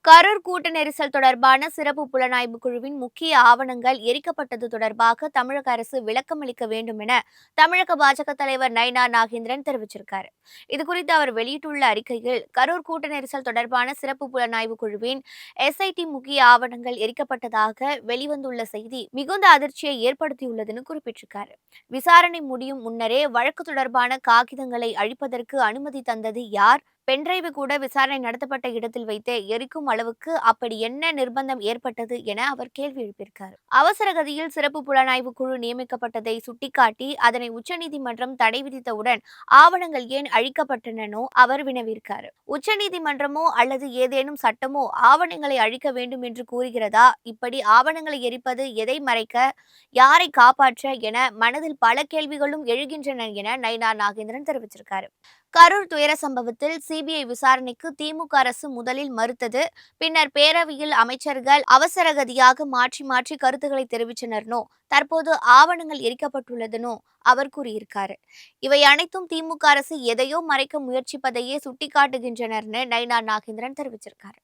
கரூர் கூட்ட நெரிசல் தொடர்பான சிறப்பு புலனாய்வு குழுவின் முக்கிய ஆவணங்கள் எரிக்கப்பட்டது தொடர்பாக தமிழக அரசு விளக்கமளிக்க வேண்டும் என தமிழக பாஜக தலைவர் நயினா நாகேந்திரன் தெரிவிச்சிருக்காரு. இதுகுறித்து அவர் வெளியிட்டுள்ள அறிக்கையில், கரூர் கூட்ட நெரிசல் தொடர்பான சிறப்பு புலனாய்வு குழுவின் எஸ்ஐடி முக்கிய ஆவணங்கள் எரிக்கப்பட்டதாக வெளிவந்துள்ள செய்தி மிகுந்த அதிர்ச்சியை ஏற்படுத்தியுள்ளதுன்னு குறிப்பிட்டிருக்காரு. விசாரணை முடியும் முன்னரே வழக்கு தொடர்பான காகிதங்களை அழிப்பதற்கு அனுமதி தந்தது யார்? பென்டிரைவு கூட விசாரணை நடத்தப்பட்ட இடத்தில் வைத்தே எரிக்கும் அளவுக்கு அப்படி என்ன நிர்பந்தம் ஏற்பட்டது என அவர் கேள்வி எழுப்பியிருக்கார். அவசர கதியில் சிறப்பு புலனாய்வு குழு நியமிக்கப்பட்டதை சுட்டிக்காட்டி அதனை உச்சநீதிமன்றம் தடை விதித்தவுடன் ஆவணங்கள் ஏன் அழிக்கப்பட்டனோ அவர் வினவியிருக்கார். உச்சநீதிமன்றமோ அல்லது ஏதேனும் சட்டமோ ஆவணங்களை அழிக்க வேண்டும் என்று கூறுகிறதா? இப்படி ஆவணங்களை எரிப்பது எதை மறைக்க, யாரை காப்பாற்ற என மனதில் பல கேள்விகளும் எழுகின்றன என நயினா நாகேந்திரன் தெரிவிச்சிருக்காரு. கரூர் துயர சம்பவத்தில் சிபிஐ விசாரணைக்கு திமுக அரசு முதலில் மறுத்தது. பின்னர் பேரவையில் அமைச்சர்கள் அவசரகதியாக மாற்றி மாற்றி கருத்துக்களை தெரிவித்தனர்னோ, தற்போது ஆவணங்கள் எரிக்கப்பட்டுள்ளதுனோ அவர் கூறியிருக்காரு. இவை அனைத்தும் திமுக அரசு எதையோ மறைக்க முயற்சிப்பதையே சுட்டிக்காட்டுகின்றனர்னு நயினா நாகேந்திரன் தெரிவிச்சிருக்காரு.